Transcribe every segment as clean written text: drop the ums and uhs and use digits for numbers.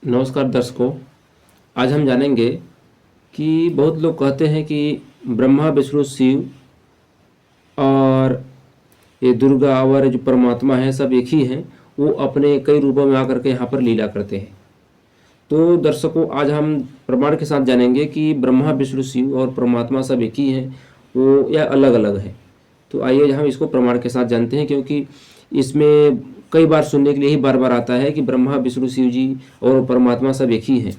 नमस्कार दर्शकों। आज हम जानेंगे कि बहुत लोग कहते हैं कि ब्रह्मा विष्णु शिव और ये दुर्गा और जो परमात्मा है सब एक ही हैं। वो अपने कई रूपों में आकर के यहाँ पर लीला करते हैं। तो दर्शकों, आज हम प्रमाण के साथ जानेंगे कि ब्रह्मा विष्णु शिव और परमात्मा सब एक ही हैं वो या अलग अलग हैं। तो आइए हम इसको प्रमाण के साथ जानते हैं, क्योंकि इसमें कई बार सुनने के लिए ही बार बार आता है कि ब्रह्मा विष्णु शिव जी और परमात्मा सब एक ही हैं।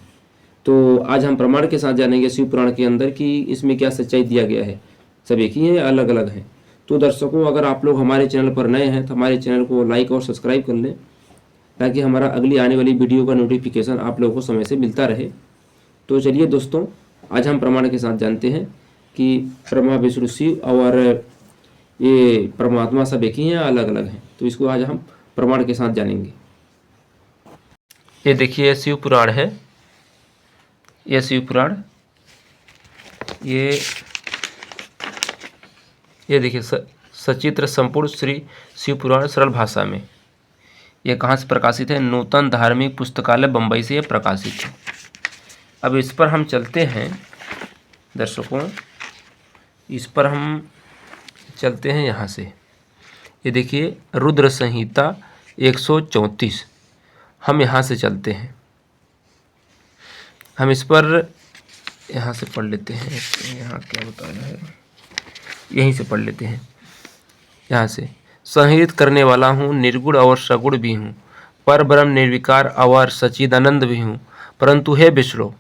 तो आज हम प्रमाण के साथ जानेंगे शिव पुराण के अंदर कि इसमें क्या सच्चाई दिया गया है, सब एक ही हैं या अलग अलग हैं। तो दर्शकों, अगर आप लोग हमारे चैनल पर नए हैं तो हमारे चैनल को लाइक और सब्सक्राइब कर लें, ताकि हमारा अगली आने वाली वीडियो का नोटिफिकेशन आप लोगों को समय से मिलता रहे। तो चलिए दोस्तों, आज हम प्रमाण के साथ जानते हैं कि ब्रह्मा विष्णु शिव और ये परमात्मा सब एक ही हैं या अलग अलग हैं। तो इसको आज हम प्रमाण के साथ जानेंगे। ये देखिए शिव पुराण है। ये शिव पुराण ये देखिए सचित्र संपूर्ण श्री शिव पुराण सरल भाषा में। ये कहाँ से प्रकाशित है? नूतन धार्मिक पुस्तकालय बम्बई से ये प्रकाशित है। अब इस पर हम चलते हैं दर्शकों, इस पर हम चलते हैं यहाँ से। ये देखिए रुद्र संहिता 134, हम यहाँ से चलते हैं। हम इस पर यहाँ से पढ़ लेते हैं। यहाँ क्या बताया है, यहीं से पढ़ लेते हैं। यहाँ से संहित करने वाला हूँ, निर्गुण और सगुण भी हूँ, पर ब्रह्म निर्विकार और सच्चिदानंद भी हूँ। परंतु हे विष्णु,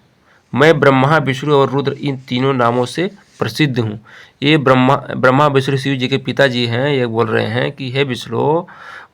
मैं ब्रह्मा विष्णु और रुद्र इन तीनों नामों से प्रसिद्ध हूँ। ये ब्रह्मा विष्णु शिव जी के पिताजी हैं। ये बोल रहे हैं कि हे विष्णु,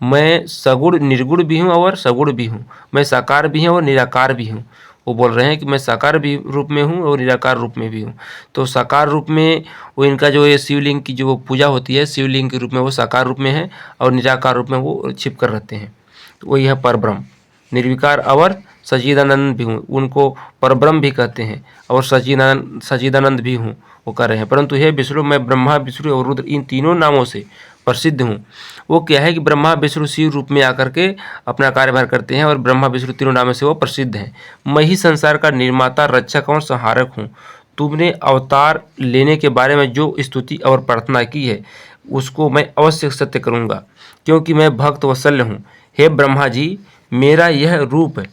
मैं सगुण निर्गुण भी हूँ और सगुण भी हूँ, मैं साकार भी हूँ और निराकार भी हूँ। वो बोल रहे हैं कि मैं साकार भी रूप में हूँ और निराकार रूप में भी हूँ। तो साकार रूप में वो इनका जो ये शिवलिंग की जो पूजा होती है, शिवलिंग के रूप में वो साकार रूप में है और निराकार रूप में वो छिप कर रहते हैं। तो वही है परब्रह्म। निर्विकार और सच्चिदानंद भी हूँ, उनको परब्रह्म भी कहते हैं और सच्चिदानंद भी हूँ, वो कर रहे हैं। परंतु हे विष्णु, मैं ब्रह्मा विष्णु और रुद्र इन तीनों नामों से प्रसिद्ध हूँ। वो क्या है कि ब्रह्मा विष्णु शिव रूप में आकर के अपना कार्यभार करते हैं और ब्रह्मा विष्णु तीनों नामों से वो प्रसिद्ध हैं। मैं ही संसार का निर्माता, रक्षक और संहारक हूँ। तुमने अवतार लेने के बारे में जो स्तुति और प्रार्थना की है उसको मैं अवश्य सत्य करूँगा, क्योंकि मैं भक्त वत्सल हूँ। हे ब्रह्मा जी, मेरा यह रूप है।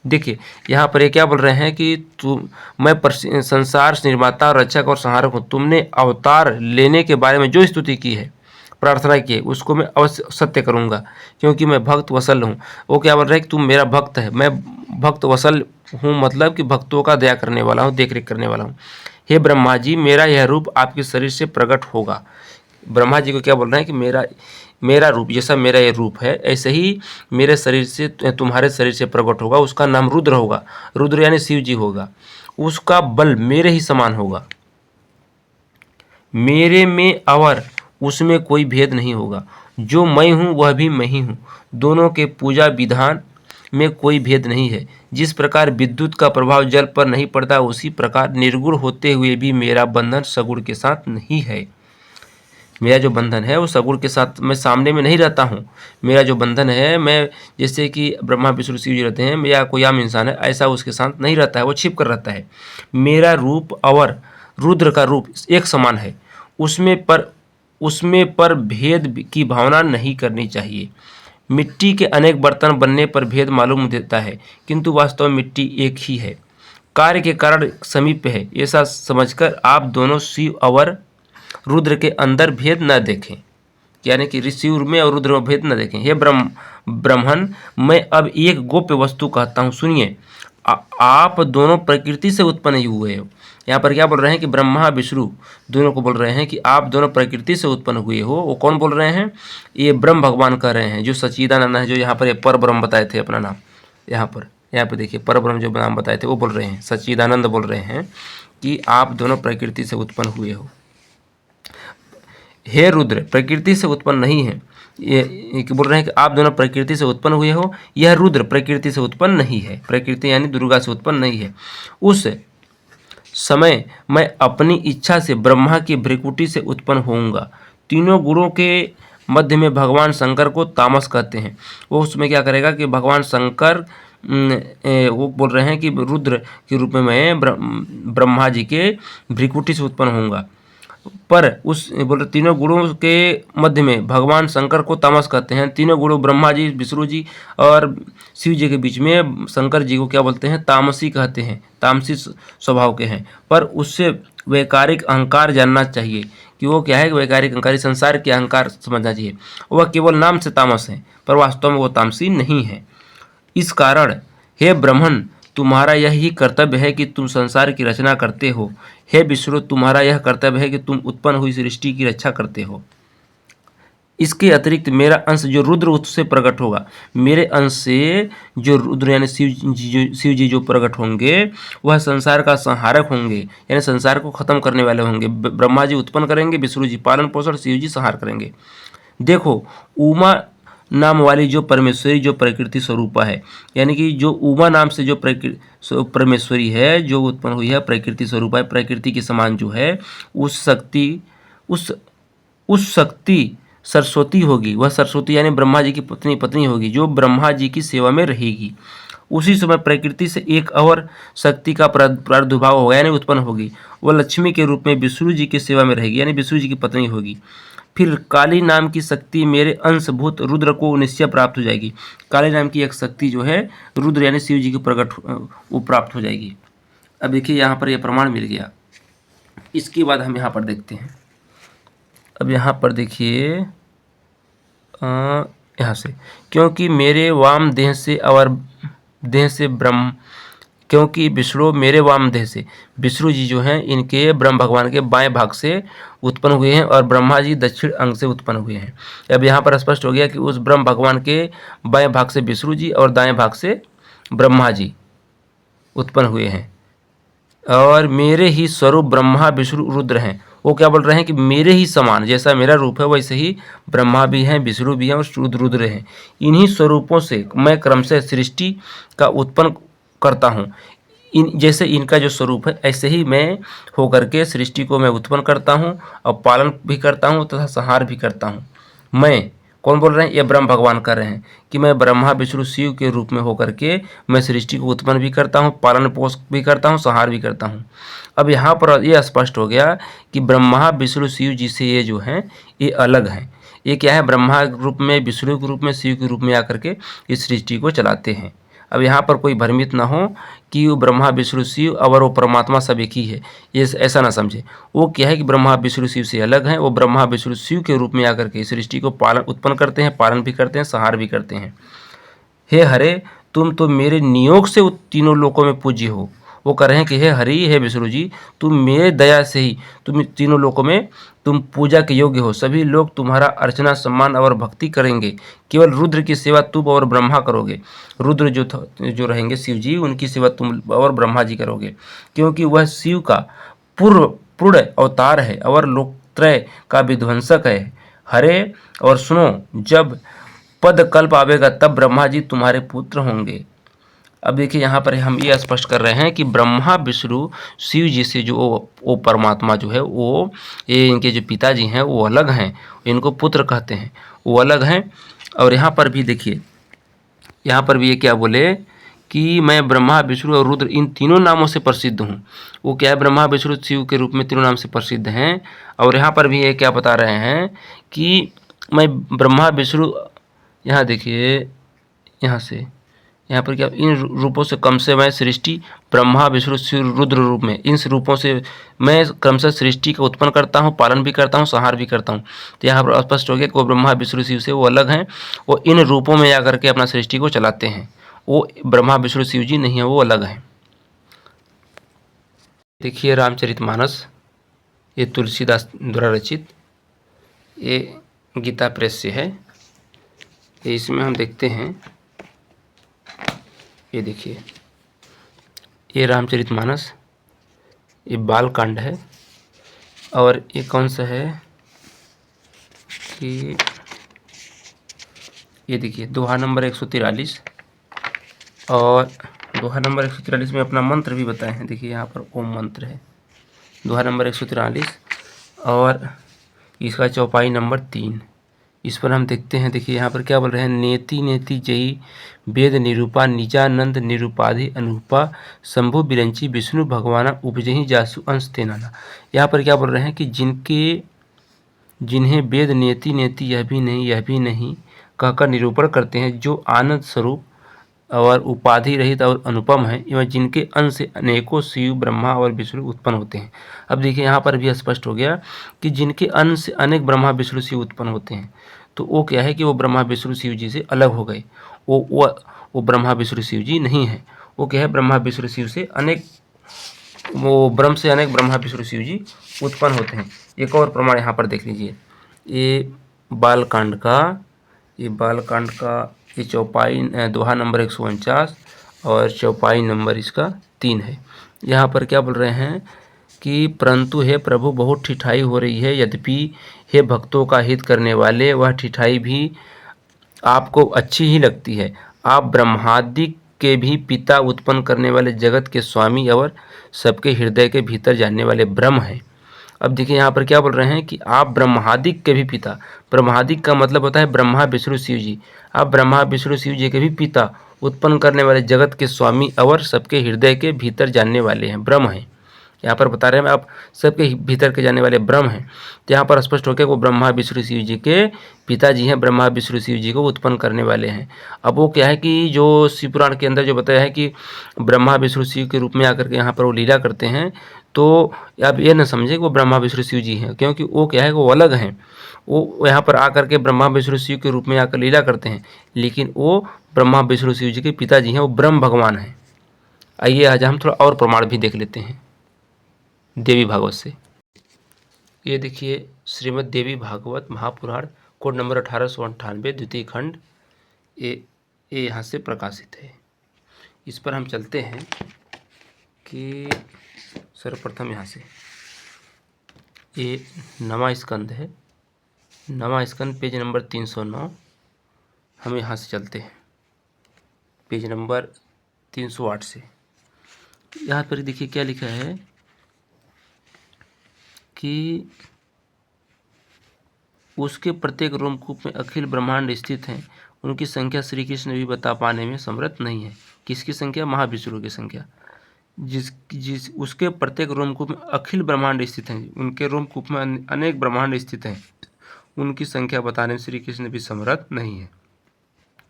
देखिए यहाँ पर ये क्या बोल रहे हैं कि मैं संसार निर्माता, रक्षक और संहारक हूँ। तुमने अवतार लेने के बारे में जो स्तुति की है, प्रार्थना की है, उसको मैं अवश्य सत्य करूँगा, क्योंकि मैं भक्त वसल हूँ। वो क्या बोल रहे हैं कि तुम मेरा भक्त है, मैं भक्त वसल हूँ, मतलब कि भक्तों का दया करने वाला हूँ, देख रेख करने वाला हूँ। हे ब्रह्मा जी, मेरा यह रूप आपके शरीर से प्रकट होगा। ब्रह्मा जी को क्या बोल रहे हैं कि मेरा रूप, जैसा मेरा ये रूप है ऐसे ही मेरे शरीर से तुम्हारे शरीर से प्रकट होगा। उसका नाम रुद्र होगा। रुद्र यानी शिव जी होगा। उसका बल मेरे ही समान होगा। मेरे में और उसमें कोई भेद नहीं होगा। जो मैं हूँ वह भी मैं ही हूँ। दोनों के पूजा विधान में कोई भेद नहीं है। जिस प्रकार विद्युत का प्रभाव जल पर नहीं पड़ता, उसी प्रकार निर्गुण होते हुए भी मेरा बंधन सगुण के साथ नहीं है। मेरा जो बंधन है वो सगुण के साथ, मैं सामने में नहीं रहता हूँ। मेरा जो बंधन है, मैं जैसे कि ब्रह्मा विष्णु शिव जी रहते हैं या कोई आम इंसान है, ऐसा उसके साथ नहीं रहता है, वो छिप कर रहता है। मेरा रूप और रुद्र का रूप एक समान है। उसमें पर भेद की भावना नहीं करनी चाहिए। मिट्टी के अनेक बर्तन बनने पर भेद मालूम देता है, किंतु वास्तव में मिट्टी एक ही है। कार्य के कारण समीप है, ऐसा समझकर आप दोनों शिव और रुद्र के अंदर भेद न देखें, यानी कि शिव में और रुद्र में भेद न देखें। हे ब्रह्मन, मैं अब एक गोप्य वस्तु कहता हूँ, सुनिए। आप दोनों प्रकृति से उत्पन्न हुए हो। यहाँ पर क्या बोल रहे हैं कि ब्रह्मा विष्णु दोनों को बोल रहे हैं कि आप दोनों प्रकृति से उत्पन्न हुए हो। वो कौन बोल रहे हैं? ये ब्रह्म भगवान कह रहे हैं, जो सच्चिदानंद है, जो यहाँ पर पर ब्रह्म बताए थे अपना नाम। यहाँ पर देखिए पर ब्रह्म जो नाम बताए थे वो बोल रहे हैं, सच्चिदानंद बोल रहे हैं कि आप दोनों प्रकृति से उत्पन्न हुए हो। हे रुद्र, प्रकृति से उत्पन्न नहीं है। ये बोल रहे हैं कि आप दोनों प्रकृति से उत्पन्न हुए हो। यह रुद्र प्रकृति से उत्पन्न नहीं है, प्रकृति यानी दुर्गा से उत्पन्न नहीं है। उस समय मैं अपनी इच्छा से ब्रह्मा की भ्रिकुटी से उत्पन्न होऊंगा। तीनों गुणों के मध्य में भगवान शंकर को तामस कहते हैं। वो उसमें क्या करेगा कि भगवान शंकर वो बोल रहे हैं कि रुद्र के रूप में मैं ब्रह्मा जी के भ्रिकुटी से उत्पन्न होऊंगा। पर उस बोल रहे तीनों गुणों के मध्य में भगवान शंकर को तामस कहते हैं। तीनों गुणों ब्रह्मा जी, विष्णु जी और शिव जी के बीच में शंकर जी को क्या बोलते हैं? तामसी कहते हैं, तामसी स्वभाव के हैं। पर उससे वैकारिक अहंकार जानना चाहिए कि वो क्या है। वैकारिक अहंकार, संसार के अहंकार समझना चाहिए। वह केवल नाम से तामस है, पर वास्तव में वो तामसी नहीं है। इस कारण हे ब्रह्मन, तुम्हारा यही कर्तव्य है कि तुम संसार की रचना करते हो। हे विष्णु, तुम्हारा यह कर्तव्य है कि तुम उत्पन्न हुई सृष्टि की रक्षा करते हो। इसके अतिरिक्त मेरा अंश जो रुद्र उससे प्रकट होगा। मेरे अंश से जो रुद्र यानी शिव जी जो प्रकट होंगे वह संसार का संहारक होंगे, यानी संसार को खत्म करने वाले होंगे। ब्रह्मा जी उत्पन्न करेंगे, विष्णु जी पालन पोषण, शिव जी संहार करेंगे। देखो, उमा नाम वाली जो परमेश्वरी जो प्रकृति स्वरूपा है, यानी कि जो उमा नाम से जो परमेश्वरी है जो उत्पन्न हुई है, प्रकृति स्वरूपा है, प्रकृति के समान जो है, उस शक्ति सरस्वती होगी। वह सरस्वती यानी ब्रह्मा जी की पत्नी होगी, जो ब्रह्मा जी की सेवा में रहेगी। उसी समय प्रकृति से एक और शक्ति का प्रादुर्भाव होगा, यानी उत्पन्न होगी। वह लक्ष्मी के रूप में विष्णु जी की सेवा में रहेगी, यानी विष्णु जी की पत्नी होगी। फिर काली नाम की शक्ति मेरे अंशभूत रुद्र को निश्चय प्राप्त हो जाएगी। काली नाम की एक शक्ति जो है रुद्र यानी शिव जी की प्रकट वो प्राप्त हो जाएगी। अब देखिए यहाँ पर यह प्रमाण मिल गया। इसके बाद हम यहाँ पर देखते हैं। अब यहाँ पर देखिए यहाँ से, क्योंकि मेरे वाम देह से और देह से ब्रह्म, क्योंकि विष्णु मेरे वाम देह से, विष्णु जी जो हैं इनके ब्रह्म भगवान के बाएं भाग से उत्पन्न हुए हैं और ब्रह्मा जी दक्षिण अंग से उत्पन्न हुए हैं। अब यहाँ पर स्पष्ट हो गया कि उस ब्रह्म भगवान के बाएं भाग से विष्णु जी और दाएं भाग से ब्रह्मा जी उत्पन्न हुए हैं। और मेरे ही स्वरूप ब्रह्मा विष्णु रुद्र हैं। वो क्या बोल रहे हैं कि मेरे ही समान, जैसा मेरा रूप है वैसे ही ब्रह्मा भी हैं, विष्णु भी हैं और रुद्र हैं। इन्हीं स्वरूपों से मैं क्रमशः सृष्टि का उत्पन्न करता हूँ। जैसे इनका जो स्वरूप है ऐसे ही मैं होकर के सृष्टि को मैं उत्पन्न करता हूँ और पालन भी करता हूँ तथा संहार भी करता हूँ। मैं कौन बोल रहे हैं? ये ब्रह्म भगवान कर रहे हैं कि मैं ब्रह्मा विष्णु शिव के रूप में होकर के मैं सृष्टि को उत्पन्न भी करता हूँ, पालन पोष भी करता हूँ, संहार भी करता हूँ। अब यहाँ पर यह स्पष्ट हो गया कि ब्रह्मा विष्णु शिव जी से ये जो हैं ये अलग हैं। ये क्या है? ब्रह्मा के रूप में, विष्णु के रूप में, शिव के रूप में आकर के इस सृष्टि को चलाते हैं। अब यहाँ पर कोई भ्रमित ना हो कि वो ब्रह्मा विष्णु शिव और वो परमात्मा सब एक ही है, ये ऐसा ना समझे। वो क्या है कि ब्रह्मा विष्णु शिव से अलग हैं। वो ब्रह्मा विष्णु शिव के रूप में आकर के सृष्टि को उत्पन्न करते हैं, पालन भी करते हैं, संहार भी करते हैं। हे हरे, तुम तो मेरे नियोग से तीनों लोकों में पूज्य हो। वो कह रहे हैं कि हे हरि, हे विष्णु जी, तुम मेरे दया से ही तुम तीनों लोकों में तुम पूजा के योग्य हो। सभी लोग तुम्हारा अर्चना, सम्मान और भक्ति करेंगे। केवल रुद्र की सेवा तुम और ब्रह्मा करोगे। रुद्र जो रहेंगे शिव जी, उनकी सेवा तुम और ब्रह्मा जी करोगे, क्योंकि वह शिव का पूर्ण अवतार है और लोकत्रय का विध्वंसक है। हरे, और सुनो, जब पद कल्प आवेगा तब ब्रह्मा जी तुम्हारे पुत्र होंगे। अब देखिए यहाँ पर हम ये स्पष्ट कर रहे हैं कि ब्रह्मा विष्णु शिव जी से जो वो परमात्मा जो है वो ये इनके जो पिताजी हैं वो अलग हैं, इनको पुत्र कहते हैं, वो अलग हैं। और यहाँ पर भी देखिए, यहाँ पर भी ये क्या बोले कि मैं ब्रह्मा विष्णु और रुद्र इन तीनों नामों से प्रसिद्ध हूँ। वो क्या है? ब्रह्मा विष्णु शिव के रूप में तीनों नाम से प्रसिद्ध हैं। और यहाँ पर भी ये क्या बता रहे हैं कि मैं ब्रह्मा विष्णु, यहाँ देखिए यहाँ से, यहाँ पर क्या, इन रूपों से कम से मैं सृष्टि ब्रह्मा विष्णु शिव रुद्र रूप में, इन रूपों से मैं क्रमशः सृष्टि का उत्पन्न करता हूँ, पालन भी करता हूँ, संहार भी करता हूँ। तो यहाँ पर स्पष्ट हो गया कि वो ब्रह्मा विष्णु शिव से वो अलग हैं। वो इन रूपों में आकर के अपना सृष्टि को चलाते हैं। वो ब्रह्मा विष्णु शिव जी नहीं है, वो अलग हैं। देखिए रामचरितमानस, ये तुलसीदास द्वारा रचित, ये गीता प्रेस से है। इसमें हम देखते हैं, ये देखिए, ये रामचरितमानस, ये बाल कांड है। और ये कौन सा है कि ये देखिए दोहा नंबर 143, और दोहा नंबर 143 में अपना मंत्र भी बताए हैं। देखिए यहाँ पर ओम मंत्र है, दोहा नंबर 143, और इसका चौपाई नंबर 3। इस पर हम देखते हैं, देखिए यहाँ पर क्या बोल रहे हैं, नेति नेति जयी वेद निरूपा निजानंद निरूपाधि अनुपा शंभु बिरंची विष्णु भगवाना उपजही जासु अंश तेनाना। यहाँ पर क्या बोल रहे हैं कि जिन्हें वेद नेति नेति यह भी नहीं कहकर निरूपण करते हैं, जो आनंद स्वरूप और उपाधि रहित और अनुपम है, एवं जिनके अंश से अनेकों शिव ब्रह्मा और विष्णु उत्पन्न होते हैं। अब देखिए यहाँ पर भी स्पष्ट हो गया कि जिनके अंश से अनेक ब्रह्मा विष्णु शिव उत्पन्न होते हैं, तो वो क्या है कि वो ब्रह्मा विष्णु शिव जी से अलग हो गए। वो ब्रह्मा विष्णु शिव जी नहीं है। वो क्या है, ब्रह्मा विष्णु शिव से अनेक, वो ब्रह्म से अनेक ब्रह्मा विष्णु शिव जी उत्पन्न होते हैं। एक और प्रमाण यहाँ पर देख लीजिए, ये बालकांड का ये चौपाई दोहा नंबर 149 और चौपाई नंबर इसका 3 है। यहाँ पर क्या बोल रहे हैं कि परंतु हे प्रभु बहुत ठिठाई हो रही है, यद्यपि हे भक्तों का हित करने वाले वह ठिठाई भी आपको अच्छी ही लगती है। आप ब्रह्मादि के भी पिता, उत्पन्न करने वाले जगत के स्वामी और सबके हृदय के भीतर जानने वाले ब्रह्म हैं। अब देखिए यहाँ पर क्या बोल रहे हैं कि आप ब्रह्मादिक के भी पिता, ब्रह्मादिक का मतलब होता है ब्रह्मा विष्णु शिव जी, आप ब्रह्मा विष्णु शिव जी के भी पिता, उत्पन्न करने वाले जगत के स्वामी और सबके हृदय के भीतर जानने वाले हैं, ब्रह्म हैं। यहाँ पर बता रहे हैं आप सबके भीतर के जाने वाले ब्रह्म हैं। तो यहाँ पर स्पष्ट हो गया वो ब्रह्मा विष्णु शिव जी के पिताजी हैं, ब्रह्मा विष्णु शिव जी को उत्पन्न करने वाले हैं। अब वो क्या है कि जो शिव पुराण के अंदर जो बताया है कि ब्रह्मा विष्णु शिव के रूप में आकर के यहाँ पर वो लीला करते हैं, तो आप ये न समझे कि वो ब्रह्मा विष्णु शिव जी हैं, क्योंकि वो क्या है, वो अलग हैं। वो यहाँ पर आकर के ब्रह्मा विष्णु शिव के रूप में आकर लीला करते हैं, लेकिन वो ब्रह्मा विष्णु शिव जी के पिताजी हैं, वो ब्रह्म भगवान हैं। आइए आज हम थोड़ा और प्रमाण भी देख लेते हैं देवी भागवत से। ये देखिए श्रीमद् देवी भागवत महापुराण कोड नंबर 1898 द्वितीय खंड, ये यहाँ से प्रकाशित है। इस पर हम चलते हैं कि सर्वप्रथम यहाँ से ये नवा स्कंद है, नवा स्कंद पेज नंबर 309। हम यहाँ से चलते हैं पेज नंबर 308 से। यहाँ पर देखिए क्या लिखा है कि उसके प्रत्येक रोमकूप में अखिल ब्रह्मांड स्थित हैं, उनकी संख्या श्री कृष्ण भी बता पाने में समर्थ नहीं है। किसकी संख्या? महाविष्णु की संख्या। जिस उसके प्रत्येक रोमकूप में अखिल ब्रह्मांड स्थित हैं, उनके रोमकूप में अनेक ब्रह्मांड स्थित हैं, उनकी संख्या बताने में श्री कृष्ण भी समर्थ नहीं है।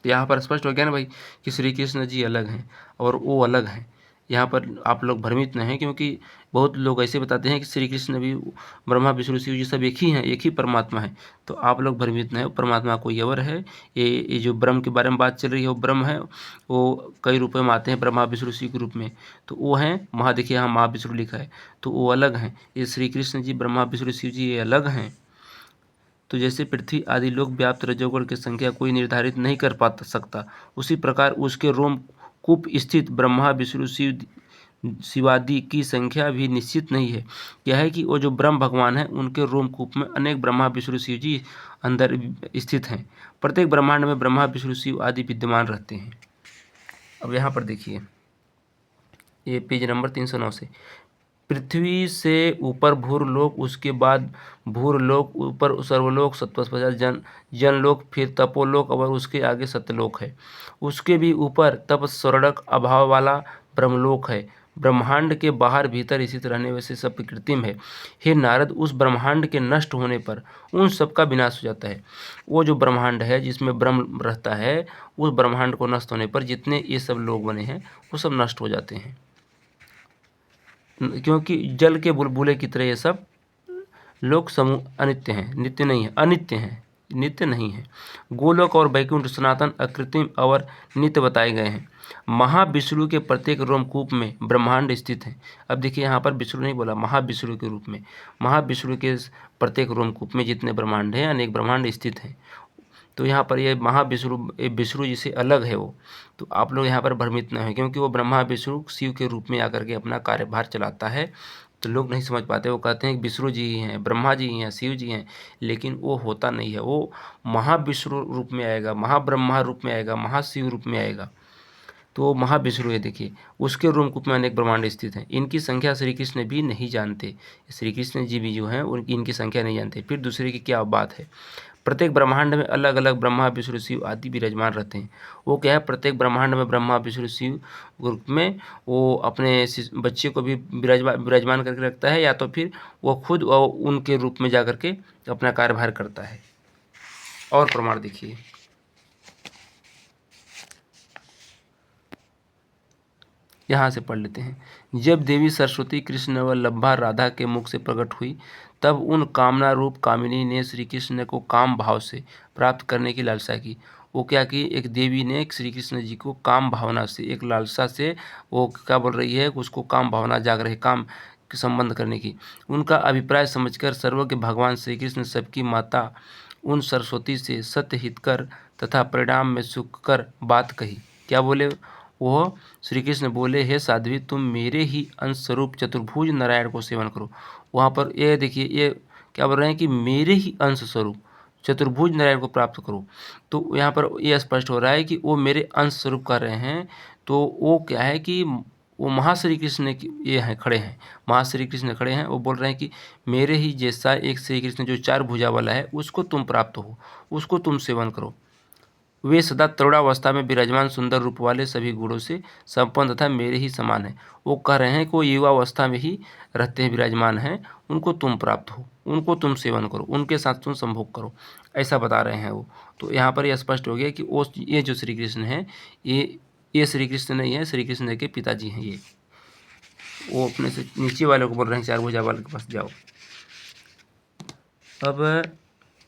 तो यहाँ पर स्पष्ट हो गया ना भाई कि श्री कृष्ण जी अलग हैं और वो अलग हैं। यहाँ पर आप लोग भ्रमित न हैं, क्योंकि बहुत लोग ऐसे बताते हैं कि श्री कृष्ण भी, ब्रह्मा विष्णु शिव जी सब एक ही हैं, एक ही परमात्मा है। तो आप लोग भ्रमित न हैं, परमात्मा कोई और है। ये जो ब्रह्म के बारे में बात चल रही है, वो ब्रह्म है, वो कई रूपों में आते हैं ब्रह्मा विष्णु शिव के रूप में। तो वो हैं देखिए यहाँ महाविष्णु लिखा है, तो वो अलग हैं। ये श्री कृष्ण जी, ब्रह्मा विष्णु शिव जी ये अलग हैं। तो जैसे पृथ्वी आदि लोक व्याप्त रजोगुण की संख्या कोई निर्धारित नहीं कर सकता, उसी प्रकार उसके रोम कूप स्थित ब्रह्मा विष्णु शिवादि की संख्या भी निश्चित नहीं है। क्या है कि वो जो ब्रह्म भगवान हैं, उनके रोमकूप में अनेक ब्रह्मा विष्णु शिव जी अंदर स्थित हैं। प्रत्येक ब्रह्मांड में ब्रह्मा विष्णु शिव आदि विद्यमान रहते हैं। अब यहाँ पर देखिए ये पेज नंबर 309 से, पृथ्वी से ऊपर भूरलोक, उसके बाद भूरलोक, ऊपर सर्वलोक, सत्पश्चात जनलोक, फिर तपोलोक और उसके आगे सत्यलोक है। उसके भी ऊपर तप स्वर्णक अभाव वाला ब्रह्मलोक है। ब्रह्मांड के बाहर भीतर स्थित रहने वैसे सब कृत्रिम है। हे नारद, उस ब्रह्मांड के नष्ट होने पर उन सब का विनाश हो जाता है। वो जो ब्रह्मांड है जिसमें ब्रह्म रहता है, उस ब्रह्मांड को नष्ट होने पर जितने ये सब लोग बने हैं वो सब नष्ट हो जाते हैं, क्योंकि जल के बुलबुले की तरह ये सब लोक समूह अनित्य हैं, नित्य नहीं है, अनित्य हैं, नित्य नहीं है। गोलोक और वैकुंठ सनातन, अकृत्रिम और नित्य बताए गए हैं। महाविष्णु के प्रत्येक रोमकूप में ब्रह्मांड स्थित है। अब देखिए यहाँ पर विष्णु नहीं बोला, महाविष्णु के रूप में, महाविष्णु के प्रत्येक रोमकूप में जितने ब्रह्मांड हैं, अनेक ब्रह्मांड स्थित हैं। तो यहाँ पर ये महाविष्णु, विष्णु जी से अलग है वो। तो आप लोग यहाँ पर भ्रमित न हैं, क्योंकि वो ब्रह्मा विष्णु शिव के रूप में आकर के अपना कार्यभार चलाता है। तो लोग नहीं समझ पाते, वो कहते हैं कि विष्णु जी ही हैं, ब्रह्मा जी ही हैं, शिव जी हैं, लेकिन वो होता नहीं है। वो महाविष्णु रूप में आएगा, महाब्रह्मा रूप में आएगा, महाशिव रूप में आएगा। तो वो महाविष्णु है। देखिए उसके रोमकूप में अनेक ब्रह्मांड स्थित हैं, इनकी संख्या श्री कृष्ण भी नहीं जानते। श्री कृष्ण जी भी जो हैं इनकी संख्या नहीं जानते। फिर दूसरे की क्या बात है। प्रत्येक ब्रह्मांड में अलग अलग ब्रह्मा विष्णु शिव आदि विराजमान रहते हैं। वो क्या है, प्रत्येक ब्रह्मांड में ब्रह्मा विष्णु शिव ग्रुप में वो अपने बच्चे को भी विराजमान करके रखता है, या तो फिर वो खुद उनके रूप में जा करके अपना कार्यभार करता है। और प्रमाण देखिए, यहाँ से पढ़ लेते हैं। जब देवी सरस्वती कृष्ण व लब्भा राधा के मुख से प्रकट हुई, तब उन कामना रूप कामिनी ने श्री कृष्ण को काम भाव से प्राप्त करने की लालसा की। वो क्या की, एक देवी ने श्री कृष्ण जी को काम भावना से, एक लालसा से, वो क्या बोल रही है, उसको काम भावना जाग रहे, काम के संबंध करने की। उनका अभिप्राय समझकर सर्वज्ञ भगवान श्री कृष्ण सबकी माता उन सरस्वती से सत्य हित कर तथा परिणाम में सुख कर बात कही। क्या बोले वो, श्री कृष्ण बोले, हे साध्वी, तुम मेरे ही अंश स्वरूप चतुर्भुज नारायण को सेवन करो। वहाँ पर ये देखिए, ये क्या बोल रहे हैं कि मेरे ही अंश स्वरूप चतुर्भुज नारायण को प्राप्त करो। तो यहाँ पर ये स्पष्ट हो रहा है कि वो मेरे अंश स्वरूप कर रहे हैं। तो वो क्या है कि वो महाश्री कृष्ण ये हैं, खड़े हैं, महाश्री कृष्ण खड़े हैं। वो बोल रहे हैं कि मेरे ही जैसा एक श्री कृष्ण जो 4 भुजा वाला है, उसको तुम प्राप्त हो, उसको तुम सेवन करो। वे सदा तरुणावस्था में विराजमान सुंदर रूप वाले, सभी गुणों से संपन्न तथा मेरे ही समान है। वो कह रहे हैं कि वो युवावस्था में ही रहते हैं, विराजमान हैं, उनको तुम प्राप्त हो, उनको तुम सेवन करो, उनके साथ तुम संभोग करो, ऐसा बता रहे हैं वो। तो यहाँ पर यह स्पष्ट हो गया कि वो ये जो श्री कृष्ण हैं, ये श्री कृष्ण नहीं है, श्री कृष्ण के पिताजी हैं ये। वो अपने से नीचे वाले को बोल रहे हैं, 4 भुजा वाले के पास जाओ। अब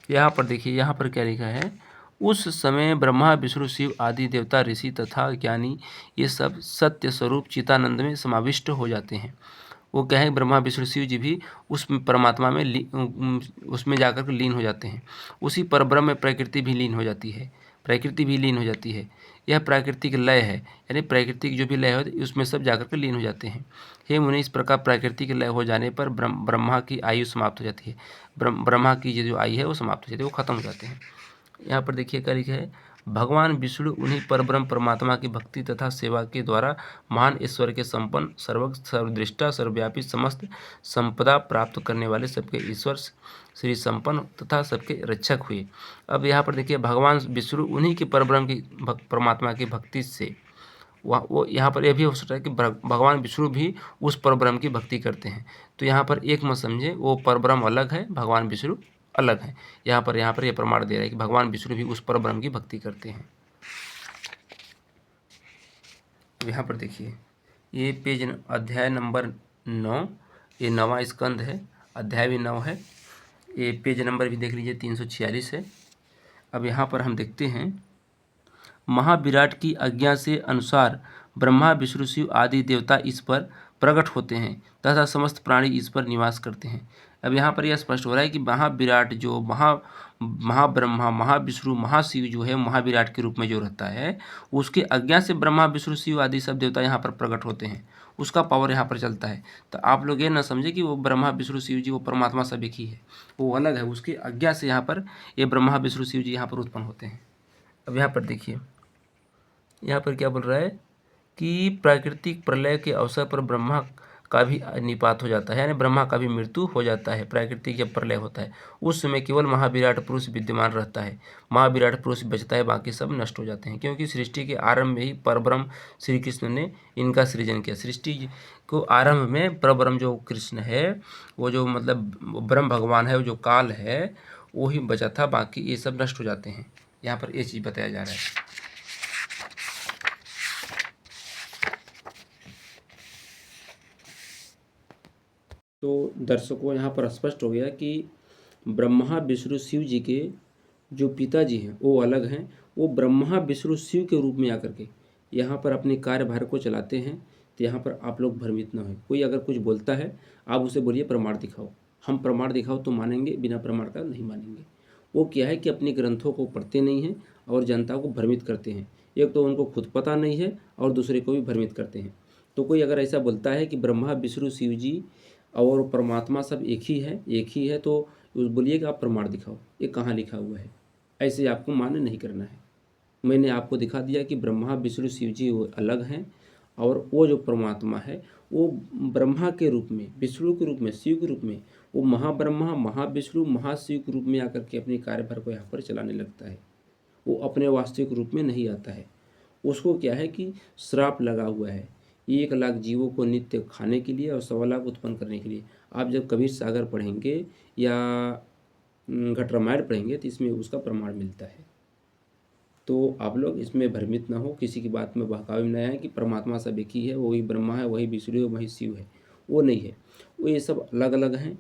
यहाँ पर देखिए, यहाँ पर क्या लिखा है, उस समय ब्रह्मा विष्णु शिव आदि देवता ऋषि तथा ज्ञानी ये सब सत्य स्वरूप चितानंद में समाविष्ट हो जाते हैं। वो क्या है, ब्रह्मा विष्णु शिव जी भी उस परमात्मा में उसमें जाकर के लीन हो जाते हैं। उसी परब्रह्म में प्रकृति भी लीन हो जाती है, प्रकृति भी लीन हो जाती है। यह प्राकृतिक लय है, यानी प्राकृतिक जो भी लय होती है उसमें सब जाकर के लीन हो जाते हैं। हे मुनि, इस प्रकार प्राकृतिक लय हो जाने पर ब्रह्मा की आयु समाप्त हो जाती है। ब्रह्मा की जो आयु है वो समाप्त हो जाती है, वो खत्म हो जाते हैं। यहाँ पर देखिए क्या लिखा है, भगवान विष्णु उन्हीं परब्रह्म परमात्मा की भक्ति तथा सेवा के द्वारा महान ईश्वर के संपन्न, सर्वज्ञ, सर्वदृष्टा, सर्वव्यापी, समस्त संपदा प्राप्त करने वाले सबके ईश्वर श्री संपन्न तथा सबके रक्षक हुए। अब यहाँ पर देखिए, भगवान विष्णु उन्हीं के परब्रह्म की परमात्मा की भक्ति से, वो यहाँ पर यह भी हो सकता है कि भगवान विष्णु भी उस परब्रह्म की भक्ति करते हैं। तो यहाँ पर एक मत समझे, वो परब्रह्म अलग है, भगवान विष्णु अलग है। यहाँ पर यह प्रमाण दे रहा है कि भगवान विष्णु भी उस परब्रह्म की भक्ति करते हैं। यहाँ पर देखिए, ये पेज अध्याय नंबर 9, ये 9वां स्कंद है, अध्याय भी 9 है। ये पेज नंबर भी देख लीजिए, 346 है। अब यहाँ पर हम देखते हैं, महाविराट की आज्ञा से अनुसार ब्रह्मा विष्णु शिव आदि देवता इस पर प्रकट होते हैं तथा समस्त प्राणी इस पर निवास करते हैं। अब यहाँ पर यह स्पष्ट हो रहा है कि महाविराट जो महाब्रह्मा, महाविष्णु, महाशिव जो है, महाविराट के रूप में जो रहता है, उसके आज्ञा से ब्रह्मा विष्णु शिव आदि सब देवता यहाँ पर प्रकट होते हैं, उसका पावर यहाँ पर चलता है। तो आप लोग ये ना समझे कि वो ब्रह्मा विष्णु शिव जी वो परमात्मा सब एक ही है, वो अलग है। उसकी आज्ञा से यहाँ पर ये ब्रह्मा विष्णु शिव जी यहाँ पर उत्पन्न होते हैं। अब यहाँ पर देखिए, यहाँ पर क्या बोल रहा है कि प्राकृतिक प्रलय के अवसर पर ब्रह्मा का भी निपात हो जाता है, यानी ब्रह्मा का भी मृत्यु हो जाता है। प्राकृतिक जब प्रलय होता है उस समय केवल महाविराट पुरुष विद्यमान रहता है, महाविराट पुरुष बचता है, बाकी सब नष्ट हो जाते हैं। क्योंकि सृष्टि के आरंभ में ही परब्रह्म श्री कृष्ण ने इनका सृजन किया। सृष्टि को आरंभ में परब्रह्म जो कृष्ण है, वो जो मतलब ब्रह्म भगवान है, वो जो काल है, वो ही बचा था, बाकी ये सब नष्ट हो जाते हैं। यहाँ पर ये चीज़ बताया जा रहा है। तो दर्शकों, यहाँ पर स्पष्ट हो गया कि ब्रह्मा विष्णु शिव जी के जो पिताजी हैं वो अलग हैं। वो ब्रह्मा विष्णु शिव के रूप में आकर के यहाँ पर अपने कार्यभार को चलाते हैं। तो यहाँ पर आप लोग भ्रमित न हो। कोई अगर कुछ बोलता है, आप उसे बोलिए प्रमाण दिखाओ। हम प्रमाण दिखाओ तो मानेंगे, बिना प्रमाण का नहीं मानेंगे। वो क्या है कि अपने ग्रंथों को पढ़ते नहीं हैं और जनता को भ्रमित करते हैं। एक तो उनको खुद पता नहीं है और दूसरे को भी भ्रमित करते हैं। तो कोई अगर ऐसा बोलता है कि ब्रह्मा विष्णु शिव जी और परमात्मा सब एक ही है, तो बोलिए कि आप प्रमाण दिखाओ, ये कहाँ लिखा हुआ है। ऐसे आपको मान्य नहीं करना है। मैंने आपको दिखा दिया कि ब्रह्मा विष्णु शिव जी वो अलग हैं और वो जो परमात्मा है वो ब्रह्मा के रूप में, विष्णु के रूप में, शिव के रूप में, वो महाब्रह्मा, महाविष्णु, महाशिव के रूप में आकर के अपने कार्यभार को यहाँ पर चलाने लगता है। वो अपने वास्तविक रूप में नहीं आता है। उसको क्या है कि श्राप लगा हुआ है 1,00,000 जीवों को नित्य खाने के लिए और 1,25,000 उत्पन्न करने के लिए। आप जब कबीर सागर पढ़ेंगे या घट रामायण पढ़ेंगे तो इसमें उसका प्रमाण मिलता है। तो आप लोग इसमें भ्रमित ना हो, किसी की बात में बहकावे में न आए कि परमात्मा सब एक ही है, वही ब्रह्मा है, वही विष्णु है, वही शिव है। वो नहीं है, वो ये सब अलग अलग हैं।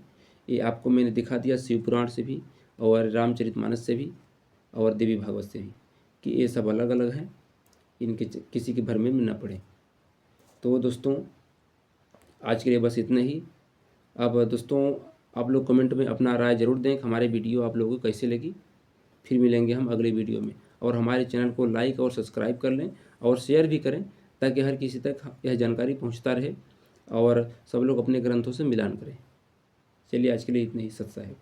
ये आपको मैंने दिखा दिया शिव पुराण से भी और रामचरितमानस से भी और देवी भागवत से भी कि ये सब अलग अलग हैं। इनके किसी के भ्रम में न पड़े। तो दोस्तों आज के लिए बस इतना ही। अब दोस्तों आप लोग कमेंट में अपना राय ज़रूर दें कि हमारे वीडियो आप लोगों को कैसे लगी। फिर मिलेंगे हम अगले वीडियो में, और हमारे चैनल को लाइक और सब्सक्राइब कर लें और शेयर भी करें ताकि हर किसी तक यह जानकारी पहुंचता रहे और सब लोग अपने ग्रंथों से मिलान करें। चलिए आज के लिए इतना ही। सत साहिब।